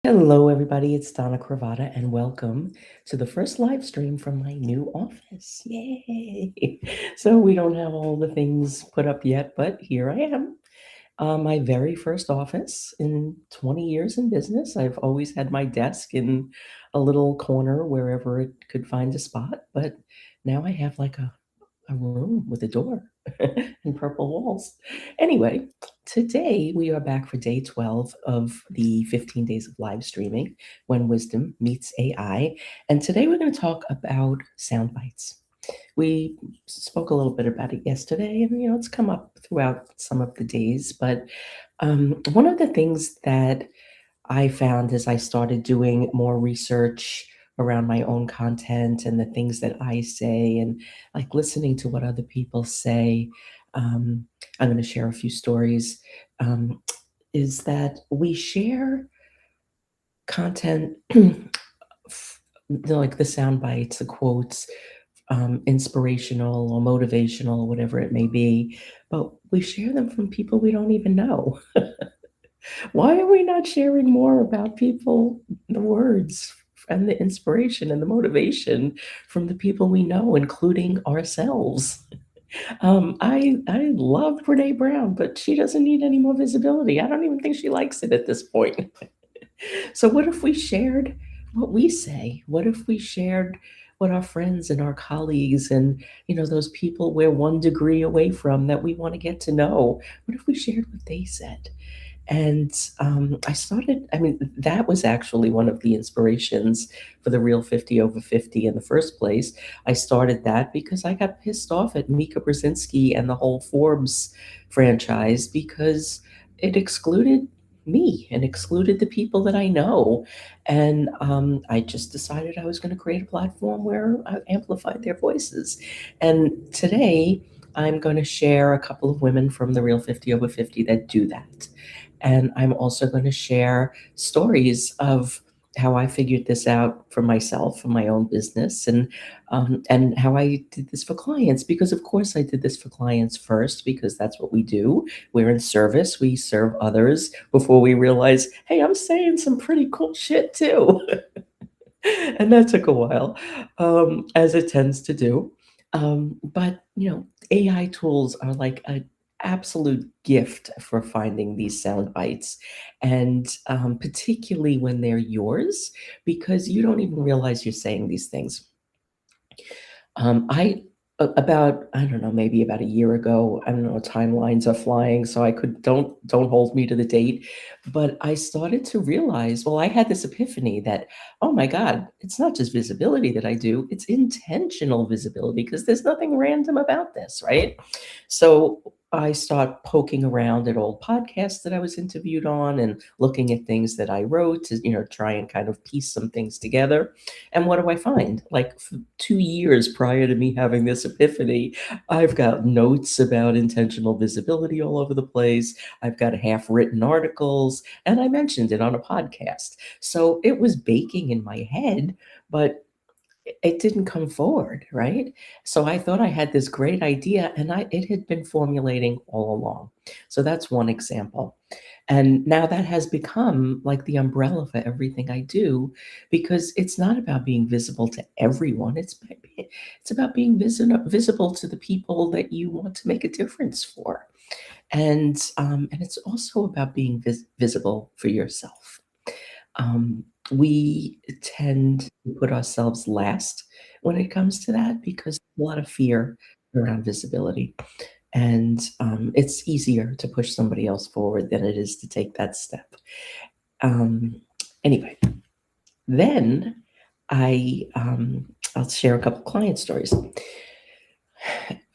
Hello, everybody. It's Donna Cravotta, and welcome to the first live stream from my new office. Yay! So, we don't have all the things put up yet, but here I am. My very first office in 20 years in business. I've always had my desk in a little corner wherever it could find a spot, but now I have like a room with a door and purple walls. Anyway, today we are back for day 12 of the 15 days of live streaming when wisdom meets AI. And today we're going to talk about sound bites. We spoke a little bit about it yesterday, and it's come up throughout some of the days. But one of the things that I found as I started doing more research around my own content and the things that I say and like listening to what other people say. I'm going to share a few stories. Um, is that we share content, like the sound bites, the quotes, inspirational or motivational, or whatever it may be, but we share them from people we don't even know. Why are we not sharing more about people, the words and the inspiration and the motivation from the people we know, including ourselves? I love Brene Brown, but she doesn't need any more visibility. I don't even think she likes it at this point. So what if we shared what we say? What if we shared what our friends and our colleagues and those people we're 1 degree away from that we want to get to know? What if we shared what they said? And I mean, that was actually one of the inspirations for the Real 50 Over 50 in the first place. I started that because I got pissed off at Mika Brzezinski and the whole Forbes franchise because it excluded me and excluded the people that I know. And I just decided I was going to create a platform where I amplified their voices. And today, I'm going to share a couple of women from the Real 50 Over 50 that do that. And I'm also going to share stories of how I figured this out for myself, for my own business, and how I did this for clients. Because of course I did this for clients first, because that's what we do. We're in service. We serve others before we realize, hey, I'm saying some pretty cool shit too. And that took a while, as it tends to do. But AI tools are like an absolute gift for finding these sound bites, and particularly when they're yours, because you don't even realize you're saying these things. I about I don't know, maybe about a year ago. I don't know. Timelines are flying, so I could don't hold me to the date. But I started to realize, well, I had this epiphany that, oh my God, it's not just visibility that I do; it's intentional visibility because there's nothing random about this, right? So I start poking around at old podcasts that I was interviewed on and looking at things that I wrote to, try and kind of piece some things together. And what do I find? Like for 2 years prior to me having this epiphany, I've got notes about intentional visibility all over the place. I've got half written articles, and I mentioned it on a podcast. So it was baking in my head, but it didn't come forward, right? So I thought I had this great idea, and it had been formulating all along. So that's one example. And now that has become like the umbrella for everything I do, because it's not about being visible to everyone. It's about being visible to the people that you want to make a difference for. And it's also about being visible for yourself. We tend to put ourselves last when it comes to that because a lot of fear around visibility. And it's easier to push somebody else forward than it is to take that step. Um, anyway, then I'll share a couple client stories.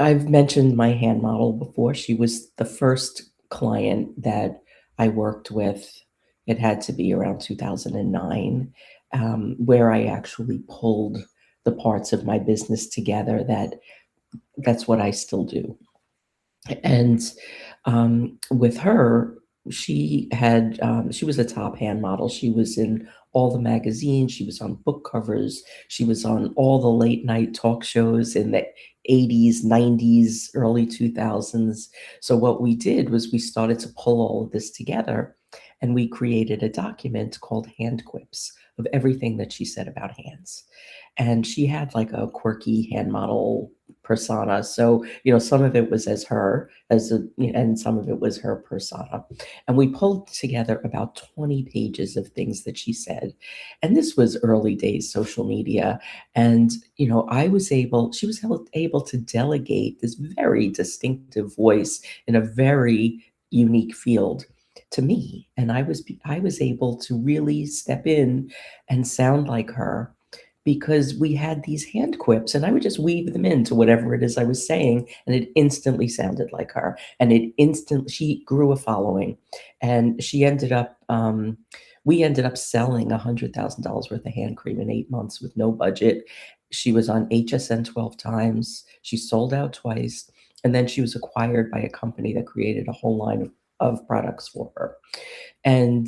I've mentioned my hand model before. She was the first client that I worked with. It had to be around 2009, where I actually pulled the parts of my business together. That's what I still do. And with her, she was a top hand model. She was in all the magazines. She was on book covers. She was on all the late night talk shows in the 80s, 90s, early 2000s. So what we did was we started to pull all of this together. and we created a document called Hand Quips of everything that she said about hands. And she had like a quirky hand model persona. So, some of it was as her, and some of it was her persona. And we pulled together about 20 pages of things that she said. And this was early days social media. And, she was able to delegate this very distinctive voice in a very unique field to me. And I was able to really step in and sound like her because we had these hand quips and I would just weave them into whatever it is I was saying, and it instantly sounded like her. And she grew a following, and we ended up selling $100,000 worth of hand cream in 8 months with no budget. She was on HSN 12 times. She sold out twice. And then she was acquired by a company that created a whole line of products for her. And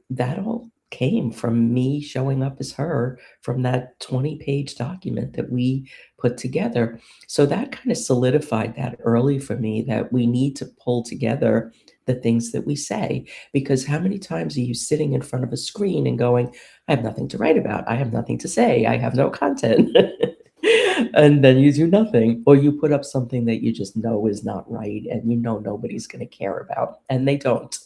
that all came from me showing up as her from that 20-page document that we put together. So that kind of solidified that early for me, that we need to pull together the things that we say. Because how many times are you sitting in front of a screen and going, I have nothing to write about, I have nothing to say, I have no content. And then you do nothing, or you put up something that you just know is not right and nobody's going to care about, and they don't.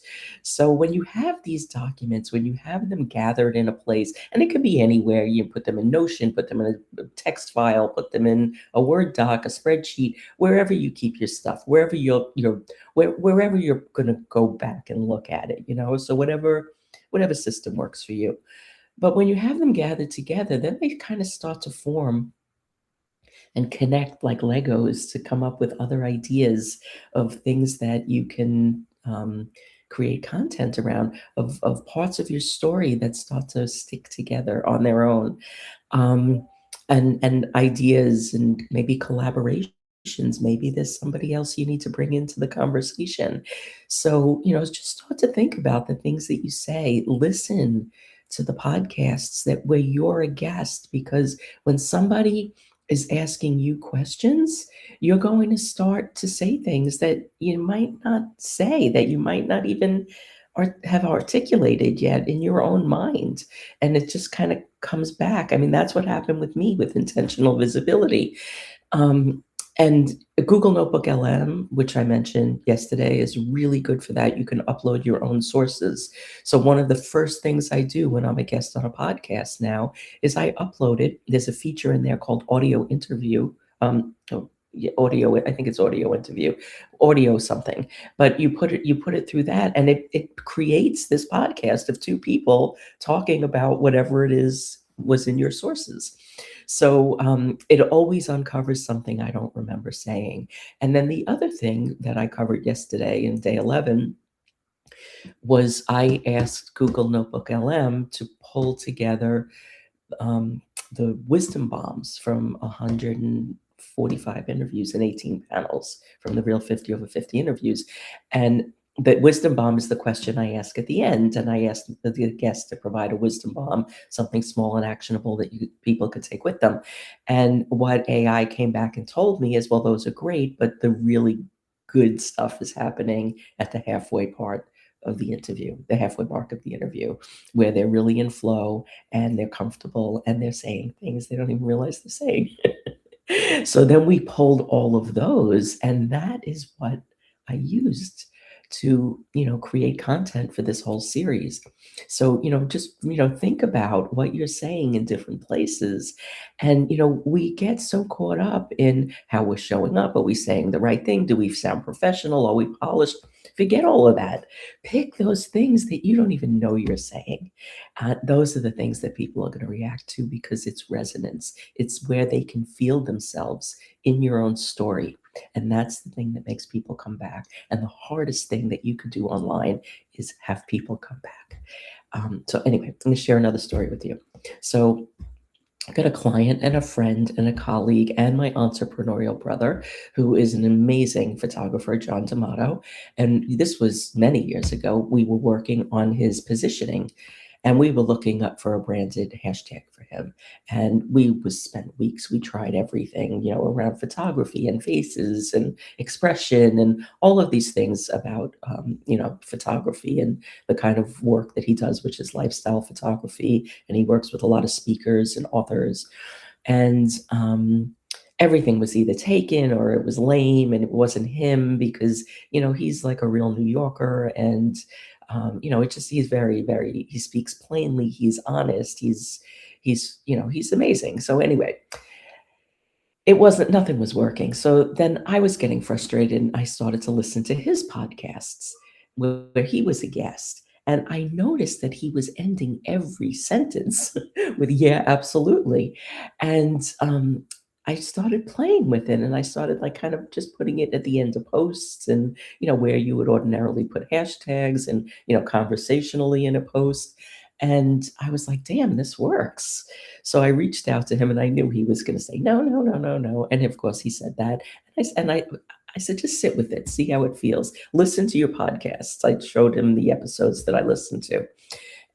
So when you have these documents, when you have them gathered in a place, and it could be anywhere, you put them in Notion, put them in a text file, put them in a Word doc, a spreadsheet, wherever you keep your stuff, wherever you're going to go back and look at it, so whatever system works for you. But when you have them gathered together, then they kind of start to form and connect like Legos to come up with other ideas of things that you can create content around, of parts of your story that start to stick together on their own, um, and ideas and maybe collaborations. Maybe there's somebody else you need to bring into the conversation. So, just start to think about the things that you say. Listen to the podcasts that where you're a guest, because when somebody is asking you questions, you're going to start to say things that you might not say, that you might not even have articulated yet in your own mind. And it just kind of comes back. I mean, that's what happened with me with intentional visibility. Um, and Google Notebook LM, which I mentioned yesterday, is really good for that. You can upload your own sources. So one of the first things I do when I'm a guest on a podcast now is I upload it. There's a feature in there called audio interview. Oh, yeah, audio, I think it's audio interview, audio something. But you put it through that, and it creates this podcast of two people talking about whatever it is was in your sources. So it always uncovers something I don't remember saying. And then the other thing that I covered yesterday in day 11 was I asked Google Notebook LM to pull together um, the wisdom bombs from 145 interviews and 18 panels from the Real 50 Over 50 interviews. And the wisdom bomb is the question I ask at the end. And I asked the guest to provide a wisdom bomb, something small and actionable that people could take with them. And what AI came back and told me is, well, those are great, but the really good stuff is happening at the halfway part of the interview, the halfway mark of the interview, where they're really in flow and they're comfortable and they're saying things they don't even realize they're saying. So then we pulled all of those, and that is what I used to, create content for this whole series. So, just, think about what you're saying in different places. And, we get so caught up in how we're showing up. Are we saying the right thing? Do we sound professional? Are we polished? Forget all of that. Pick those things that you don't even know you're saying. Those are the things that people are going to react to, because it's resonance. It's where they can feel themselves in your own story. And that's the thing that makes people come back. And the hardest thing that you could do online is have people come back. So anyway, let me share another story with you. So I got a client and a friend and a colleague and my entrepreneurial brother, who is an amazing photographer, John D'Amato. And this was many years ago. We were working on his positioning. And we were looking up for a branded hashtag for him. And we was spent weeks. We tried everything, around photography and faces and expression and all of these things about, photography and the kind of work that he does, which is lifestyle photography. And he works with a lot of speakers and authors. And everything was either taken or it was lame and it wasn't him because, he's like a real New Yorker. And, it just, he's very, very, he speaks plainly. He's honest. He's amazing. So anyway, nothing was working. So then I was getting frustrated and I started to listen to his podcasts where he was a guest. And I noticed that he was ending every sentence with, yeah, absolutely. And I started playing with it and I started like kind of just putting it at the end of posts and, where you would ordinarily put hashtags and, conversationally in a post. And I was like, damn, this works. So I reached out to him and I knew he was going to say, no, no, no, no, no. And of course he said that. And I said, just sit with it, see how it feels. Listen to your podcasts. I showed him the episodes that I listened to.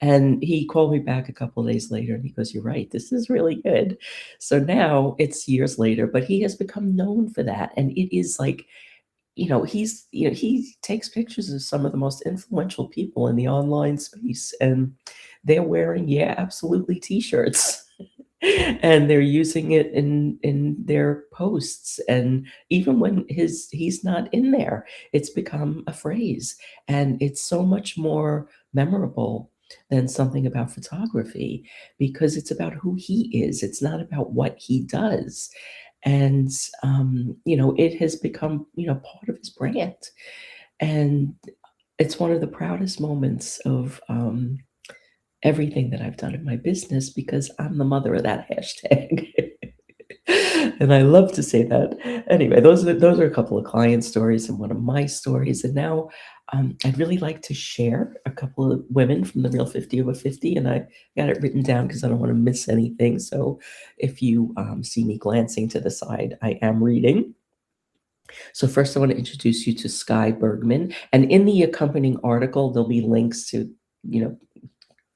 And he called me back a couple of days later and he goes, you're right, this is really good. So now it's years later, but he has become known for that. And it is like, he takes pictures of some of the most influential people in the online space and they're wearing, yeah, absolutely t-shirts. And they're using it in their posts. And even when he's not in there, it's become a phrase. And it's so much more memorable than something about photography because it's about who he is. It's not about what he does. And it has become, part of his brand. And it's one of the proudest moments of everything that I've done in my business because I'm the mother of that hashtag. And I love to say that. Anyway, those are a couple of client stories and one of my stories. And now I'd really like to share a couple of women from the Real 50 Over 50. And I got it written down because I don't want to miss anything. So if you see me glancing to the side, I am reading. So first, I want to introduce you to Sky Bergman. And in the accompanying article, there'll be links to, you know,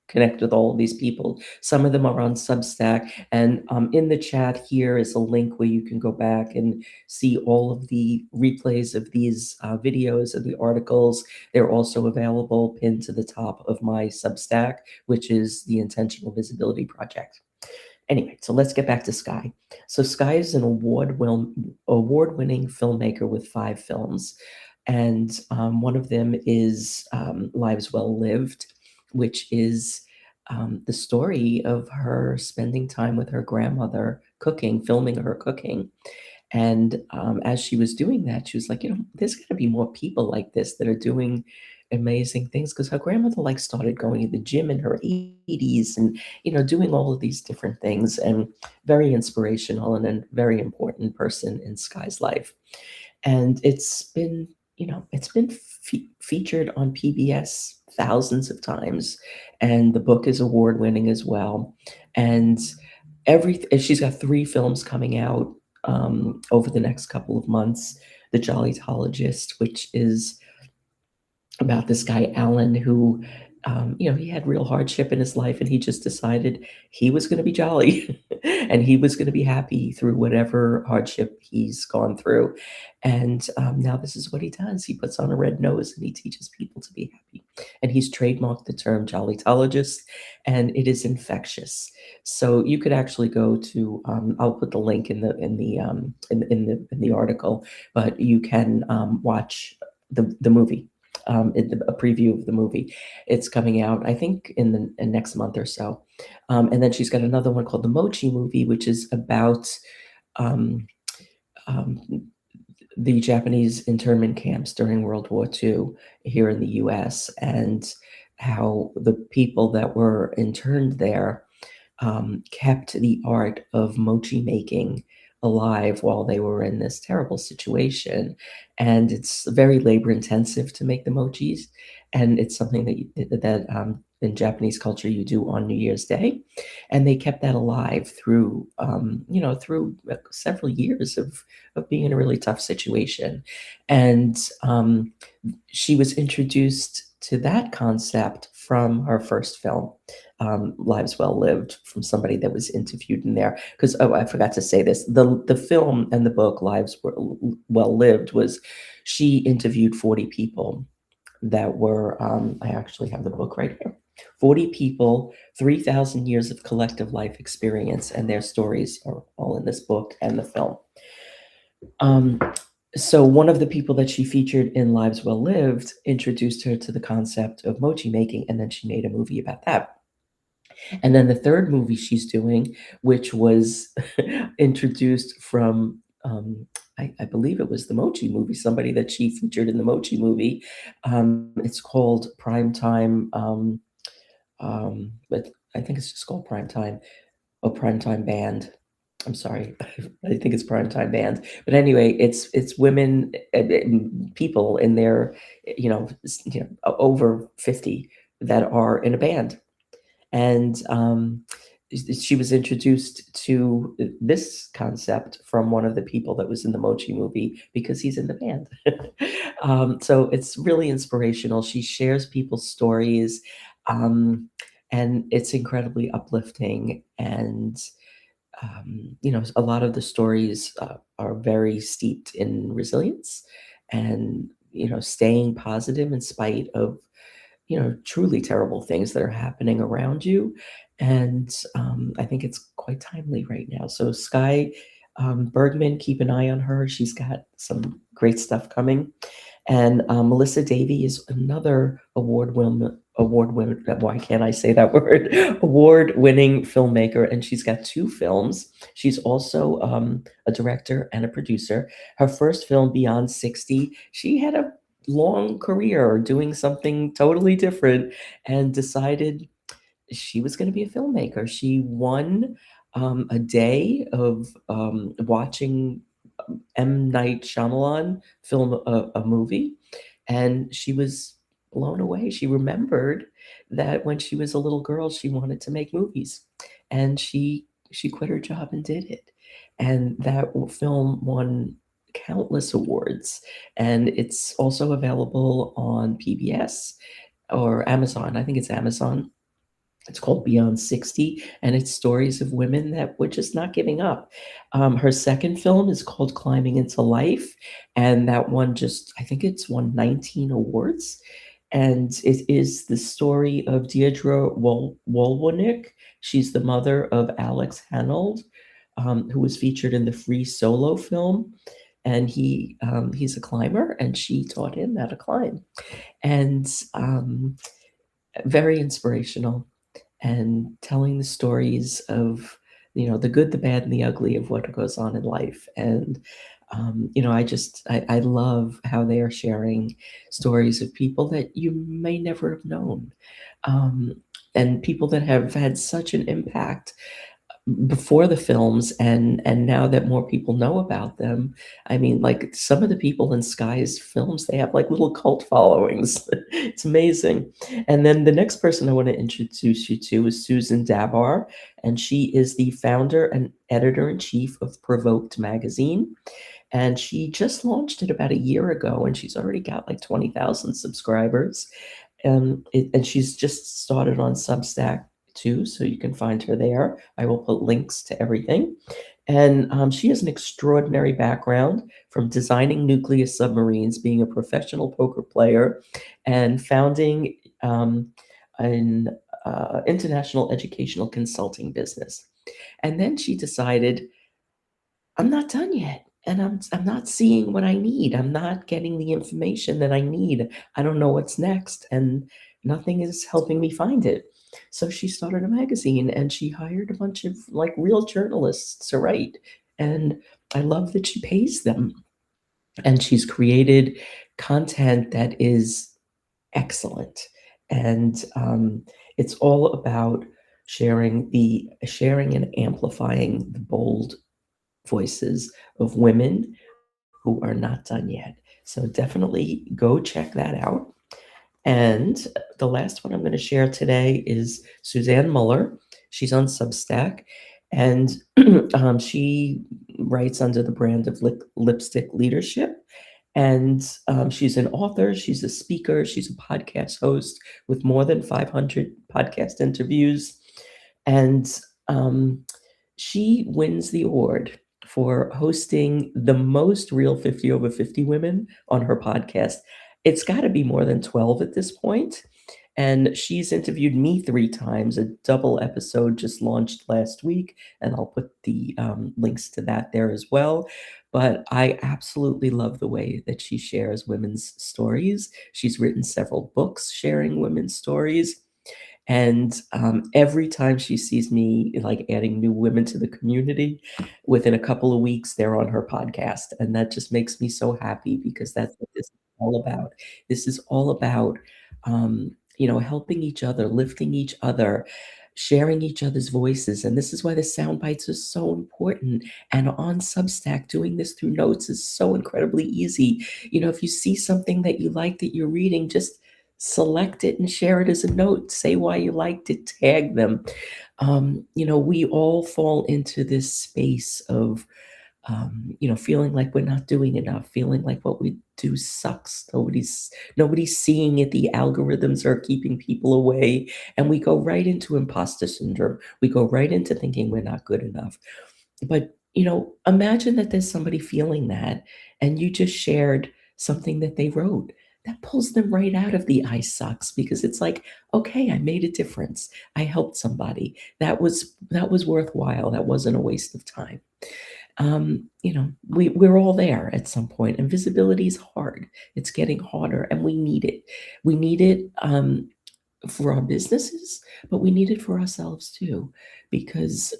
connect with all of these people. Some of them are on Substack. And in the chat here is a link where you can go back and see all of the replays of these videos and the articles. They're also available pinned to the top of my Substack, which is the Intentional Visibility Project. Anyway, so let's get back to Sky. So Sky is an award-winning filmmaker with 5 films. And one of them is Lives Well Lived, which is the story of her spending time with her grandmother cooking, filming her cooking. And as she was doing that, she was like, there's got to be more people like this that are doing amazing things because her grandmother like started going to the gym in her 80s and doing all of these different things and very inspirational and a very important person in Sky's life. And it's been featured on PBS thousands of times, and the book is award winning as well. And she's got 3 films coming out over the next couple of months. The Jollytologist, which is about this guy Alan who he had real hardship in his life and he just decided he was going to be jolly and he was going to be happy through whatever hardship he's gone through. And now this is what he does. He puts on a red nose and he teaches people to be happy. And he's trademarked the term Jollytologist, and it is infectious. So you could actually go to I'll put the link in the article, but you can watch the movie. A preview of the movie. It's coming out, I think, in the next month or so. And then she's got another one called The Mochi Movie, which is about um, the Japanese internment camps during World War II here in the US and how the people that were interned there kept the art of mochi making alive while they were in this terrible situation. And it's very labor intensive to make the mochis. And it's something that in Japanese culture you do on New Year's Day, and they kept that alive through through several years of being in a really tough situation, and she was introduced to that concept from her first film, Lives Well Lived, from somebody that was interviewed in there. Because I forgot to say this: the film and the book Well Lived was she interviewed 40 people that were I actually have the book right here. 40 people, 3,000 years of collective life experience, and their stories are all in this book and the film. Um, so one of the people that she featured in Lives Well Lived introduced her to the concept of mochi making, and then she made a movie about that. And then the third movie she's doing, which was introduced from, I believe it was the Mochi movie, somebody that she featured in the Mochi movie. It's called Primetime, but I think it's just called Primetime, or Primetime Band. I'm sorry, I think it's Primetime Band. But anyway, it's women, people in their, over 50 that are in a band, and she was introduced to this concept from one of the people that was in the Mochi movie because he's in the band. So it's really inspirational. She shares people's stories, um, and it's incredibly uplifting. And a lot of the stories are very steeped in resilience and staying positive in spite of truly terrible things that are happening around you. And I think it's quite timely right now. So, Sky Bergman, keep an eye on her. She's got some great stuff coming. And Melissa Davey is another award winning, why can't I say that word? Award-winning filmmaker, and she's got two films. She's also a director and a producer. Her first film, Beyond 60, she had a long career doing something totally different and decided she was going to be a filmmaker. She won a day of watching M. Night Shyamalan film a movie, and she was blown away. She remembered that when she was a little girl, she wanted to make movies, and she quit her job and did it. And that film won countless awards, and it's also available on PBS or Amazon. I think it's Amazon. It's called Beyond 60, and it's stories of women that were just not giving up. Her second film is called Climbing into Life, and that one I think it's won 19 awards. And it is the story of Deirdre Wolwonick. She's the mother of Alex Hanold, who was featured in the Free Solo film. And he's a climber, and she taught him how to climb. And very inspirational, and telling the stories of the good, the bad, and the ugly of what goes on in life. And I love how they are sharing stories of people that you may never have known, um, and people that have had such an impact before the films, and now that more people know about them. I mean, like, some of the people in Sky's films, they have like little cult followings. It's amazing. And then the next person I want to introduce you to is Susan Dabar, and she is the founder and editor-in-chief of Provoked magazine, and she just launched it about a year ago, and she's already got like 20,000 subscribers. And she's just started on Substack too, so you can find her there. I will put links to everything. And she has an extraordinary background, from designing nuclear submarines, being a professional poker player, and founding an international educational consulting business. And then she decided, I'm not done yet. And I'm not seeing what I need. I'm not getting the information that I need. I don't know what's next, and nothing is helping me find it. So she started a magazine, and she hired a bunch of like real journalists to write. And I love that she pays them. And she's created content that is excellent. And it's all about sharing and amplifying the bold voices of women who are not done yet. So definitely go check that out. And the last one I'm going to share today is Suzanne Muller. She's on Substack, and she writes under the brand of Lipstick Leadership. And she's an author, she's a speaker, she's a podcast host with more than 500 podcast interviews. And um, she wins the award for hosting the most real 50 over 50 women on her podcast. It's got to be more than 12 at this point. And she's interviewed me 3 times. A double episode just launched last week, and I'll put the links to that there as well. But I absolutely love the way that she shares women's stories. She's written several books sharing women's stories. And every time she sees me like adding new women to the community, within a couple of weeks, they're on her podcast. And that just makes me so happy because that's what this is all about. This is all about, helping each other, lifting each other, sharing each other's voices. And this is why the sound bites are so important. And on Substack, doing this through notes is so incredibly easy. If you see something that you like that you're reading, just select it and share it as a note. Say why you liked it, tag them. We all fall into this space of, feeling like we're not doing enough, feeling like what we do sucks. Nobody's seeing it. The algorithms are keeping people away, and we go right into imposter syndrome. We go right into thinking we're not good enough. But, imagine that there's somebody feeling that and you just shared something that they wrote. That pulls them right out of the "I sucks" because it's like, "Okay, I made a difference. I helped somebody. That was worthwhile. That wasn't a waste of time." We're all there at some point, and visibility is hard. It's getting harder, and we need it. We need it, for our businesses, but we need it for ourselves too, because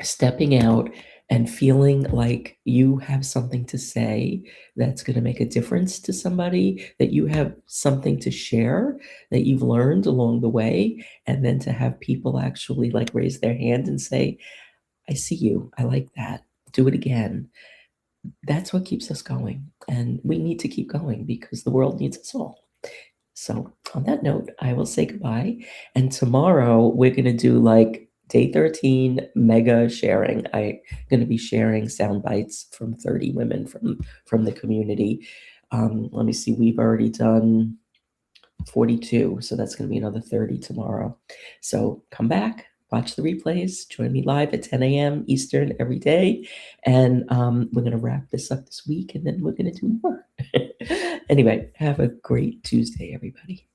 stepping out and feeling like you have something to say that's going to make a difference to somebody, that you have something to share that you've learned along the way, and then to have people actually like raise their hand and say, "I see you. I like that. Do it again." That's what keeps us going. And we need to keep going because the world needs us all. So, on that note, I will say goodbye. And tomorrow we're going to do like day 13 mega sharing. I'm going to be sharing sound bites from 30 women from the community. Let me see, we've already done 42, so that's going to be another 30 tomorrow. So come back, watch the replays, join me live at 10 a.m. Eastern every day, and we're going to wrap this up this week, and then we're going to do more. Anyway, have a great Tuesday, everybody.